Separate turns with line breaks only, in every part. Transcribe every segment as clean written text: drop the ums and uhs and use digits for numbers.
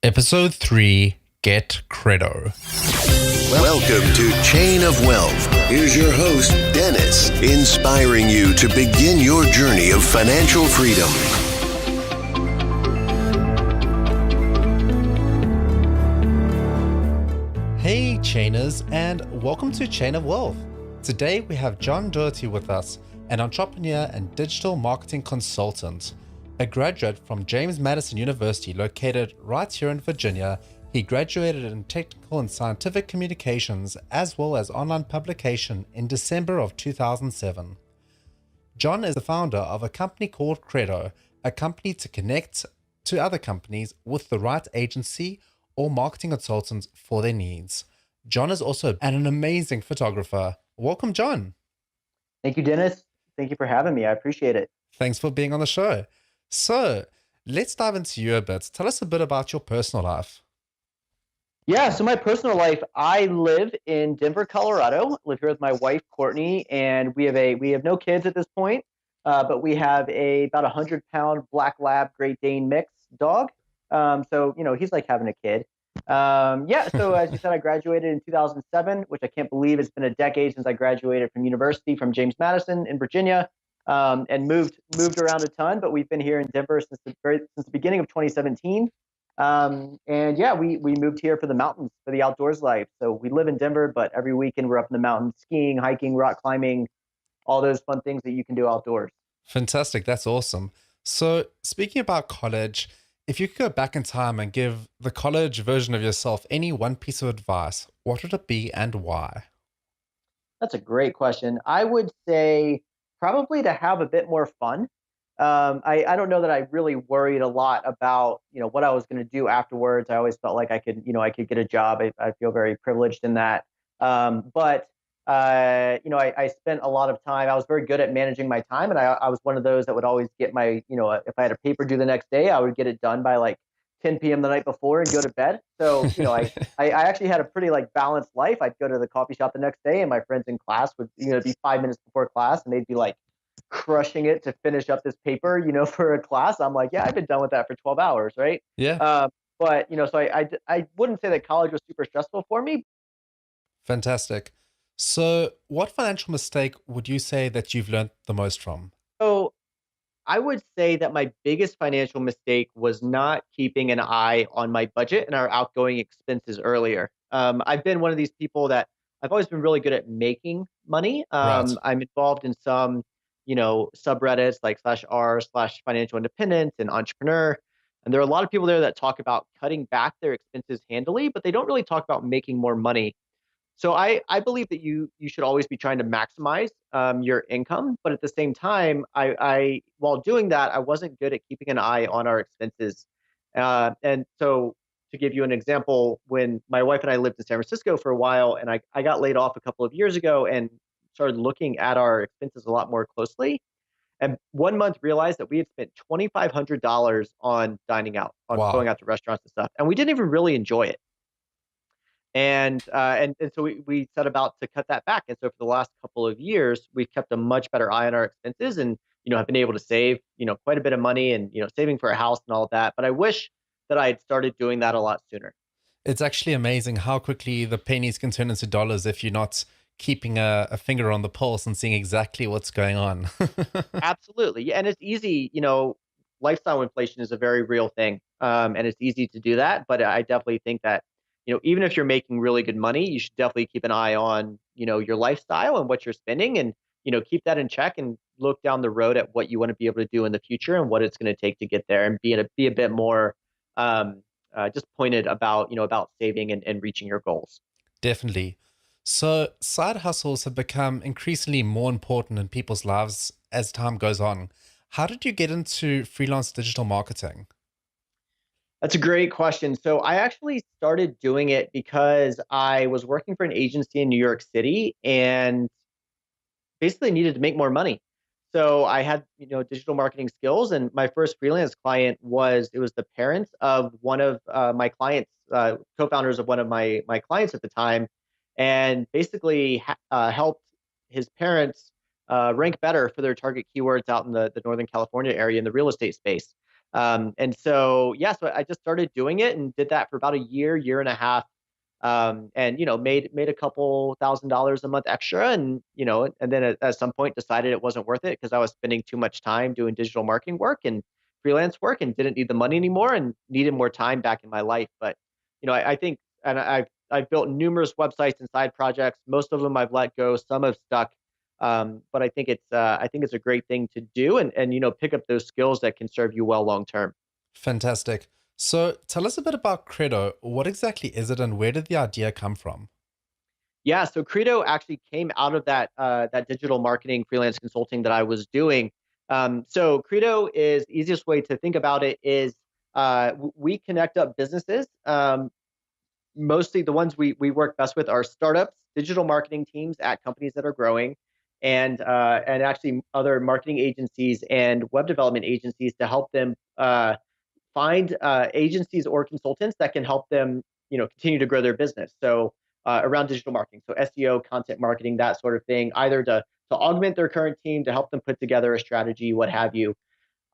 Episode 3, Get Credo.
Welcome to Chain of Wealth. Here's your host, Dennis, inspiring you to begin your journey of financial freedom.
Hey Chainers, and welcome to Chain of Wealth. Today we have John Doherty with us, an entrepreneur and digital marketing consultant. A graduate from James Madison University located right here in Virginia, he graduated in technical and scientific communications as well as online publication in December of 2007. John is the founder of a company called Credo, a company to connect to other companies with the right agency or marketing consultants for their needs. John is also an amazing photographer. Welcome, John.
Thank you, Dennis. Thank you for having me. I appreciate it.
Thanks for being on the show. So let's dive into you a bit. Tell us a bit about your personal life.
Yeah, so my personal life, I live in Denver, Colorado. I live here with my wife, Courtney, and we have no kids at this point, but we have about 100-pound Black Lab Great Dane mix dog. So, he's like having a kid. So as you said, I graduated in 2007, which I can't believe it's been a decade since I graduated from university from James Madison in Virginia. And moved around a ton, but we've been here in Denver since the beginning of 2017. We moved here for the mountains, for the outdoors life. So we live in Denver, but every weekend we're up in the mountains, skiing, hiking, rock climbing, all those fun things that you can do outdoors.
Fantastic. That's awesome. So speaking about college, if you could go back in time and give the college version of yourself any one piece of advice, what would it be and why?
That's a great question. I would say probably to have a bit more fun. I don't know that I really worried a lot about, what I was going to do afterwards. I always felt like I could get a job. I feel very privileged in that. I spent a lot of time. I was very good at managing my time. And I was one of those that would always get my, if I had a paper due the next day, I would get it done by like 10 p.m. the night before and go to bed. So, I actually had a pretty balanced life. I'd go to the coffee shop the next day and my friends in class would, be 5 minutes before class and they'd be like crushing it to finish up this paper, for a class. I'm like, yeah, I've been done with that for 12 hours. Right.
Yeah.
I wouldn't say that college was super stressful for me.
Fantastic. So what financial mistake would you say that you've learned the most from?
So I would say that my biggest financial mistake was not keeping an eye on my budget and our outgoing expenses earlier. I've been one of these people that I've always been really good at making money.
Right.
I'm involved in some, subreddits like /r/financial independence and entrepreneur. And there are a lot of people there that talk about cutting back their expenses handily, but they don't really talk about making more money. So I believe that you should always be trying to maximize your income, but at the same time, I while doing that, I wasn't good at keeping an eye on our expenses. And so to give you an example, when my wife and I lived in San Francisco for a while, and I got laid off a couple of years ago and started looking at our expenses a lot more closely. And 1 month realized that we had spent $2,500 on dining out, on
Wow.
going out to restaurants and stuff, and we didn't even really enjoy it. And so we set about to cut that back. And so for the last couple of years, we've kept a much better eye on our expenses and, have been able to save, quite a bit of money and, saving for a house and all of that. But I wish that I had started doing that a lot sooner.
It's actually amazing how quickly the pennies can turn into dollars if you're not keeping a finger on the pulse and seeing exactly what's going on.
Absolutely. Yeah, and it's easy, lifestyle inflation is a very real thing. And it's easy to do that. But I definitely think that, even if you're making really good money, you should definitely keep an eye on, your lifestyle and what you're spending and, keep that in check and look down the road at what you want to be able to do in the future and what it's going to take to get there and be a bit more just pointed about, about saving and reaching your goals.
Definitely. So side hustles have become increasingly more important in people's lives as time goes on. How did you get into freelance digital marketing?
That's a great question. So I actually started doing it because I was working for an agency in New York City and basically needed to make more money. So I had, digital marketing skills, and my first freelance client was the parents of one of my clients, co-founders of one of my clients at the time, and basically helped his parents rank better for their target keywords out in the Northern California area in the real estate space. And so, yeah, so I just started doing it and did that for about a year and a half. And made a couple $1,000s a month extra, and and then at some point decided it wasn't worth it because I was spending too much time doing digital marketing work and freelance work and didn't need the money anymore and needed more time back in my life. But I think, and I've built numerous websites and side projects. Most of them I've let go. Some have stuck. But I think it's a great thing to do, and pick up those skills that can serve you well long term.
Fantastic. So tell us a bit about Credo. What exactly is it and where did the idea come from?
Yeah, so Credo actually came out of that digital marketing freelance consulting that I was doing. So Credo is easiest way to think about it is we connect up businesses. Mostly the ones we work best with are startups, digital marketing teams at companies that are growing, and actually other marketing agencies and web development agencies to help them find agencies or consultants that can help them, continue to grow their business. So around digital marketing, so SEO, content marketing, that sort of thing, either to augment their current team, to help them put together a strategy, what have you.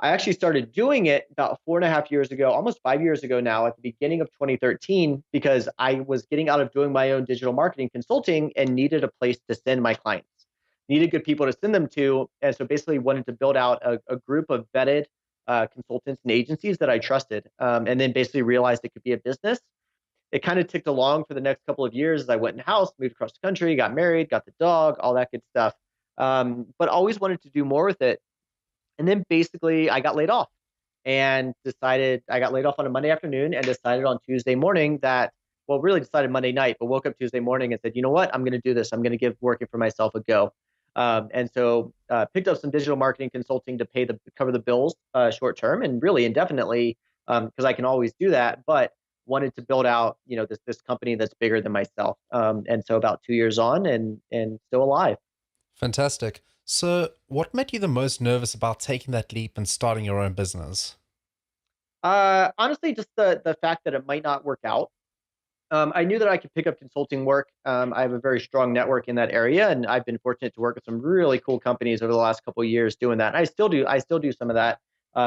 I actually started doing it about 4.5 years ago, almost 5 years ago now, at the beginning of 2013, because I was getting out of doing my own digital marketing consulting and needed a place to send my clients, needed good people to send them to. And so basically wanted to build out a group of vetted consultants and agencies that I trusted. And then basically realized it could be a business. It kind of ticked along for the next couple of years as I went in house, moved across the country, got married, got the dog, all that good stuff. But always wanted to do more with it. And then basically I got laid off and decided I got laid off on a Monday afternoon and decided on Tuesday morning that, well, really decided Monday night, but woke up Tuesday morning and said, you know what, I'm going to do this. I'm going to give working for myself a go. And so picked up some digital marketing consulting to cover the bills short term and really indefinitely because I can always do that, but wanted to build out, this company that's bigger than myself. And so about 2 years on and still alive.
Fantastic. So what made you the most nervous about taking that leap and starting your own business?
Honestly, just the fact that it might not work out. I knew that I could pick up consulting work. I have a very strong network in that area, and I've been fortunate to work with some really cool companies over the last couple of years doing that. And I still do. I still do some of that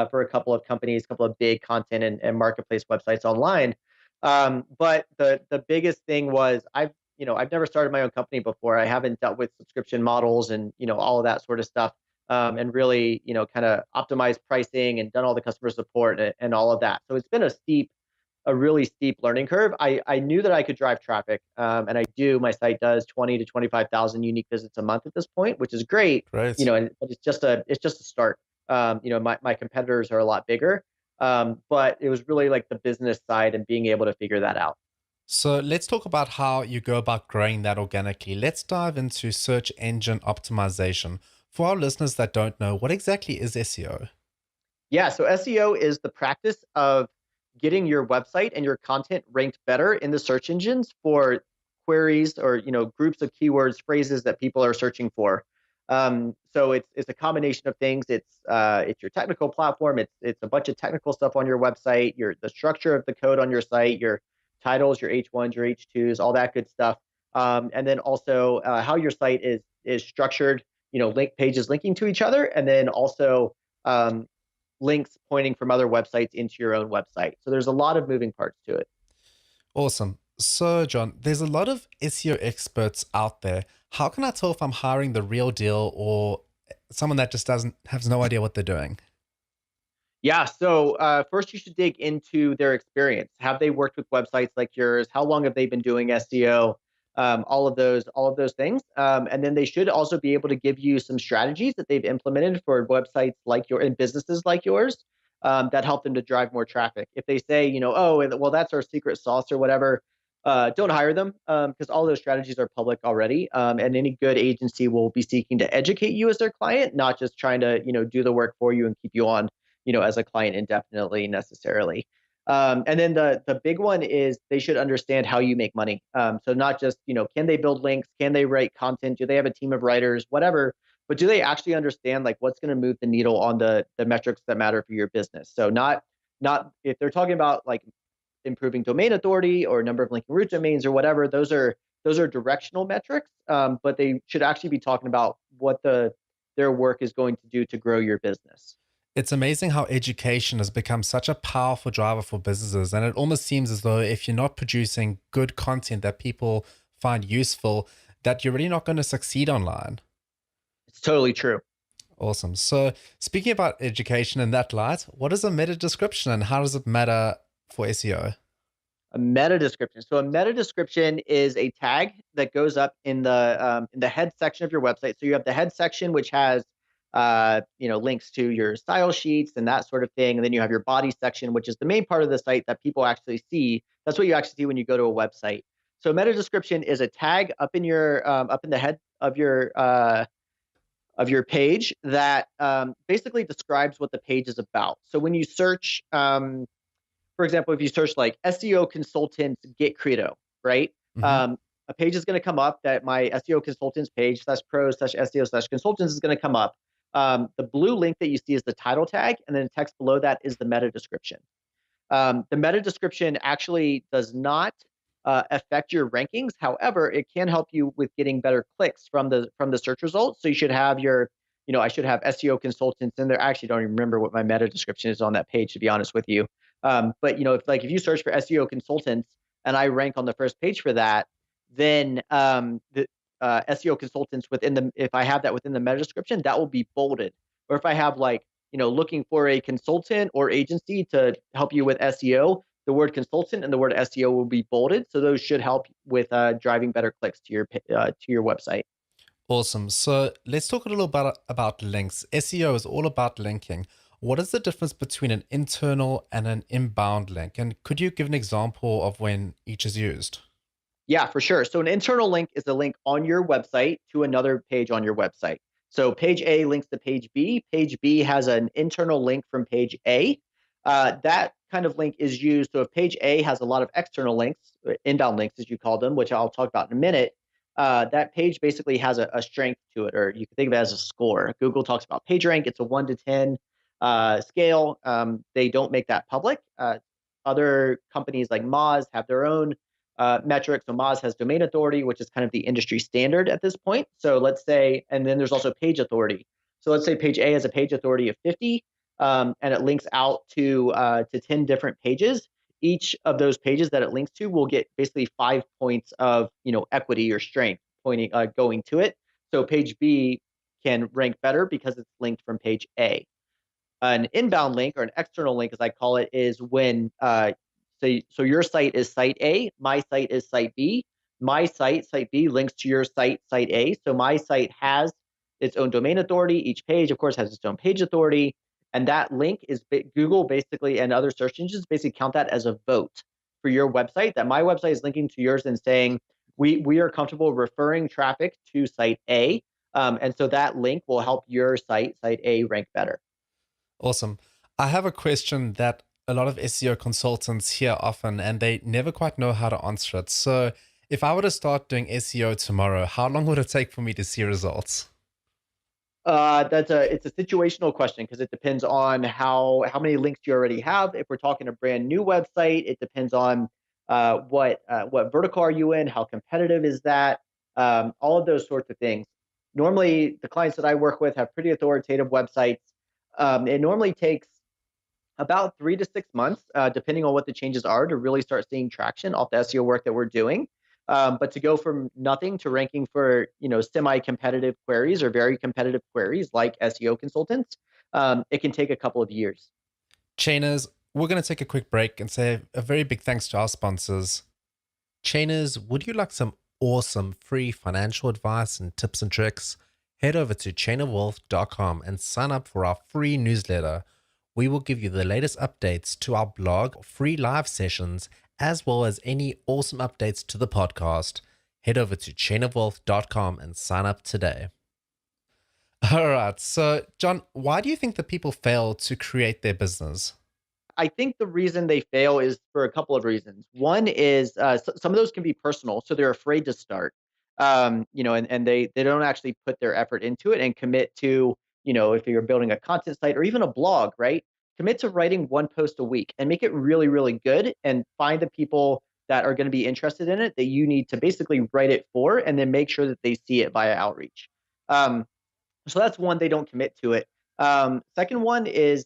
for a couple of companies, a couple of big content and marketplace websites online. But the biggest thing was I've never started my own company before. I haven't dealt with subscription models and all of that sort of stuff. And really, kind of optimized pricing and done all the customer support and all of that. So it's been a really steep learning curve. I knew that I could drive traffic, and I do. My site does 20 to 25,000 unique visits a month at this point, which is great.
Great.
But it's just a start. My competitors are a lot bigger, but it was really like the business side and being able to figure that out.
So let's talk about how you go about growing that organically. Let's dive into search engine optimization. For our listeners that don't know, what exactly is SEO?
Yeah, so SEO is the practice of getting your website and your content ranked better in the search engines for queries or groups of keywords, phrases that people are searching for. So it's a combination of things. It's your technical platform. It's a bunch of technical stuff on your website. The structure of the code on your site, your titles, your H1s, your H2s, all that good stuff. And then also how your site is structured. Link pages linking to each other, and then also um, links pointing from other websites into your own website. So there's a lot of moving parts to it.
Awesome. So, John, there's a lot of SEO experts out there. How can I tell if I'm hiring the real deal or someone that just doesn't has no idea what they're doing?
Yeah. So first, you should dig into their experience. Have they worked with websites like yours? How long have they been doing SEO? All of those things, and then they should also be able to give you some strategies that they've implemented for websites like your and businesses like yours that help them to drive more traffic. If they say, oh, well, that's our secret sauce or whatever, don't hire them because all those strategies are public already. And any good agency will be seeking to educate you as their client, not just trying to, do the work for you and keep you on, as a client indefinitely necessarily. And then the big one is they should understand how you make money. So not just, can they build links? Can they write content? Do they have a team of writers? Whatever. But do they actually understand like what's going to move the needle on the metrics that matter for your business? So not if they're talking about like improving domain authority or number of linking root domains or whatever, those are directional metrics. But they should actually be talking about what their work is going to do to grow your business.
It's amazing how education has become such a powerful driver for businesses. And it almost seems as though if you're not producing good content that people find useful, that you're really not going to succeed online.
It's totally true.
Awesome. So, speaking about education in that light, what is a meta description and how does it matter for SEO?
A meta description. So a meta description is a tag that goes up in the head section of your website. So you have the head section, which has links to your style sheets and that sort of thing, and then you have your body section, which is the main part of the site that people actually see. That's what you actually see when you go to a website. So meta description is a tag up in your up in the head of your page that basically describes what the page is about. So when you search, for example, if you search like SEO consultants get Credo, right?
Mm-hmm.
A page is going to come up that my SEO consultants page /pros/SEO/consultants is going to come up. The blue link that you see is the title tag, and then the text below that is the meta description. The meta description actually does not affect your rankings. However, it can help you with getting better clicks from the search results. So you should have I should have SEO consultants in there. I actually don't even remember what my meta description is on that page, to be honest with you. But if you search for SEO consultants and I rank on the first page for that, then the SEO consultants if I have that within the meta description, that will be bolded. Or if I have looking for a consultant or agency to help you with SEO, the word consultant and the word SEO will be bolded. So those should help with driving better clicks to your website.
Awesome. So let's talk a little bit about links. SEO is all about linking. What is the difference between an internal and an inbound link? And could you give an example of when each is used?
Yeah, for sure. So an internal link is a link on your website to another page on your website. So page A links to page B. Page B has an internal link from page A. That kind of link is used. So if page A has a lot of external links, or inbound links as you call them, which I'll talk about in a minute, that page basically has a strength to it, or you can think of it as a score. Google talks about PageRank. It's a 1 to 10 scale. They don't make that public. Other companies like Moz have their own metrics. So Moz has domain authority, which is kind of the industry standard at this point. So let's say, and then there's also page authority. So let's say page A has a page authority of 50, and it links out to 10 different pages. Each of those pages that it links to will get basically 5 points of equity or strength going to it. So page B can rank better because it's linked from page A. An inbound link, or an external link, as I call it, is when so your site is site A, my site is site B. My site B, links to your site A. So my site has its own domain authority. Each page, of course, has its own page authority. And that link is Google basically, and other search engines basically count that as a vote for your website, that my website is linking to yours and saying, we are comfortable referring traffic to site A. And so that link will help your site A, rank better.
Awesome. I have a question that a lot of SEO consultants hear often, and they never quite know how to answer it. So if I were to start doing SEO tomorrow, how long would it take for me to see results?
It's a situational question because it depends on how many links you already have. If we're talking a brand new website, it depends on what vertical are you in, how competitive is that, all of those sorts of things. Normally, the clients that I work with have pretty authoritative websites. It normally takes about 3 to 6 months, depending on what the changes are, to really start seeing traction off the SEO work that we're doing. But to go from nothing to ranking for semi-competitive queries or very competitive queries like SEO consultants, it can take a couple of years.
Chainers, we're going to take a quick break and say a very big thanks to our sponsors. Chainers, would you like some awesome free financial advice and tips and tricks? Head over to chainofwealth.com and sign up for our free newsletter. We will give you the latest updates to our blog, free live sessions, as well as any awesome updates to the podcast. Head over to chainofwealth.com and sign up today. All right. So, John, why do you think that people fail to create their business?
I think the reason they fail is for a couple of reasons. One is some of those can be personal, so they're afraid to start. And they don't actually put their effort into it and commit to, if you're building a content site or even a blog, right? Commit to writing one post a week and make it really, really good, and find the people that are going to be interested in it that you need to basically write it for, and then make sure that they see it via outreach. So that's one, they don't commit to it. Second one is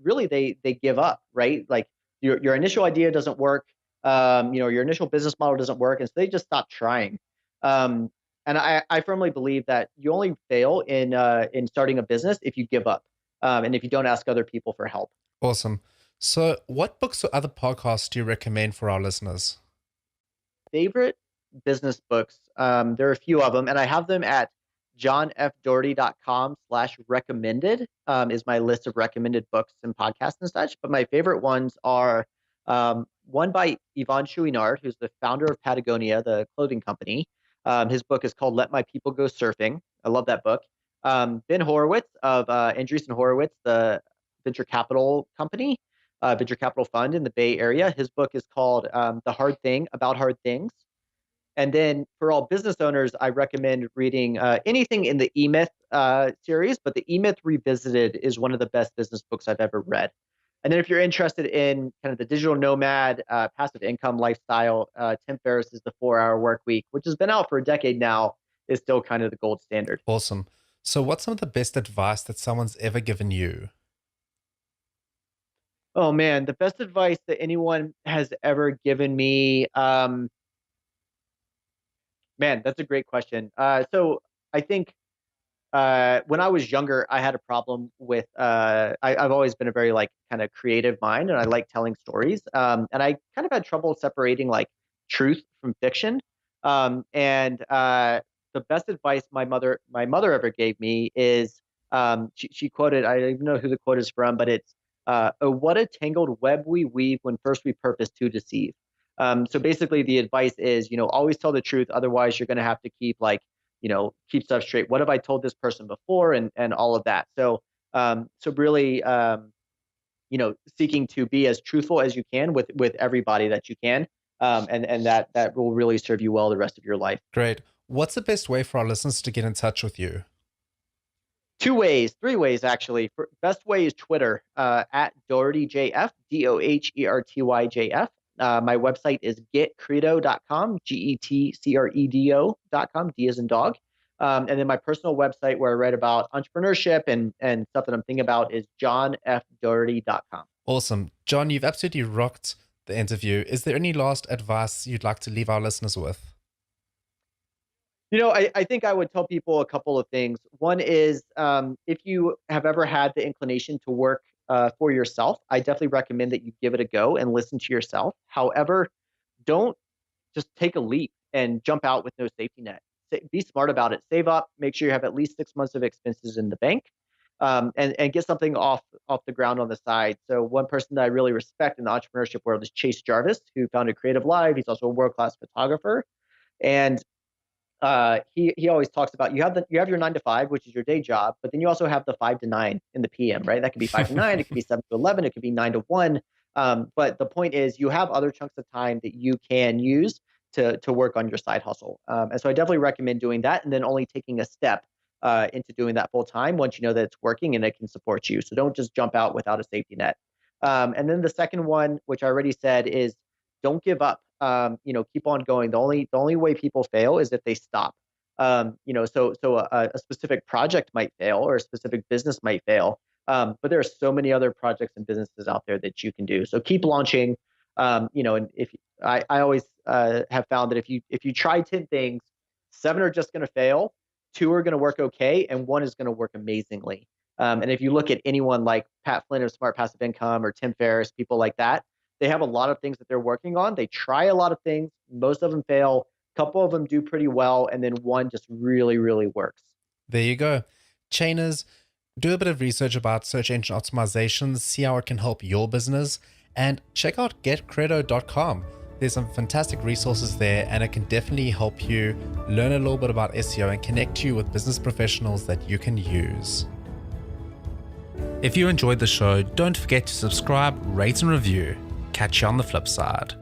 really they give up, right? Like your initial idea doesn't work. Your initial business model doesn't work, and so they just stop trying. Um, and I firmly believe that you only fail in starting a business if you give up, and if you don't ask other people for help.
Awesome. So what books or other podcasts do you recommend for our listeners?
Favorite business books. There are a few of them, and I have them at johnfdoherty.com/recommended is my list of recommended books and podcasts and such. But my favorite ones are one by Yvon Chouinard, who's the founder of Patagonia, the clothing company. His book is called Let My People Go Surfing. I love that book. Ben Horowitz of Andreessen Horowitz, the venture capital company, venture capital fund in the Bay Area. His book is called The Hard Thing About Hard Things. And then for all business owners, I recommend reading anything in the E-Myth series, but the E-Myth Revisited is one of the best business books I've ever read. And then if you're interested in kind of the digital nomad, passive income lifestyle, Tim Ferriss's The 4-Hour Work Week, which has been out for a decade now, is still kind of the gold standard.
Awesome. So what's some of the best advice that someone's ever given you?
Oh man, the best advice that anyone has ever given me, man, that's a great question. So I think when I was younger, I had a problem with, I've always been a very like kind of creative mind, and I like telling stories. And I kind of had trouble separating like truth from fiction. And the best advice my mother ever gave me is, she quoted, I don't even know who the quote is from, but it's, "Oh, what a tangled web we weave when first we purpose to deceive." So basically the advice is, always tell the truth. Otherwise you're going to have to keep keep stuff straight. What have I told this person before? And all of that. So really, seeking to be as truthful as you can with everybody that you can. And that will really serve you well the rest of your life.
Great. What's the best way for our listeners to get in touch with you?
2 ways, 3 ways actually. Best way is Twitter, at DohertyJF, DohertyJF. My website is getcredo.com, GETCREDO.com, D as in dog. And then my personal website where I write about entrepreneurship and stuff that I'm thinking about is johnfdoherty.com.
Awesome. John, you've absolutely rocked the interview. Is there any last advice you'd like to leave our listeners with?
I think I would tell people a couple of things. One is, if you have ever had the inclination to work for yourself, I definitely recommend that you give it a go and listen to yourself. However, don't just take a leap and jump out with no safety net. Be smart about it. Save up. Make sure you have at least 6 months of expenses in the bank, and get something off the ground on the side. So one person that I really respect in the entrepreneurship world is Chase Jarvis, who founded Creative Live. He's also a world-class photographer, and he always talks about you have your 9 to 5, which is your day job, but then you also have the 5 to 9 in the PM, right? That could be 5 to 9, it could be 7 to 11, it could be 9 to 1. But the point is, you have other chunks of time that you can use to work on your side hustle. And so I definitely recommend doing that, and then only taking a step into doing that full time once you know that it's working and it can support you. So don't just jump out without a safety net. And then the second one, which I already said, is don't give up. Keep on going. The only way people fail is if they stop. So a specific project might fail or a specific business might fail. But there are so many other projects and businesses out there that you can do. So keep launching. And if I always have found that if you try 10 things, 7 are just going to fail, 2 are going to work okay, and 1 is going to work amazingly. And if you look at anyone like Pat Flynn of Smart Passive Income or Tim Ferriss, people like that, they have a lot of things that they're working on. They try a lot of things. Most of them fail. A couple of them do pretty well. And then 1 just really, really works.
There you go. Chainers, do a bit of research about search engine optimizations, see how it can help your business, and check out getcredo.com. There's some fantastic resources there, and it can definitely help you learn a little bit about SEO and connect you with business professionals that you can use. If you enjoyed the show, don't forget to subscribe, rate, and review. Catch you on the flip side.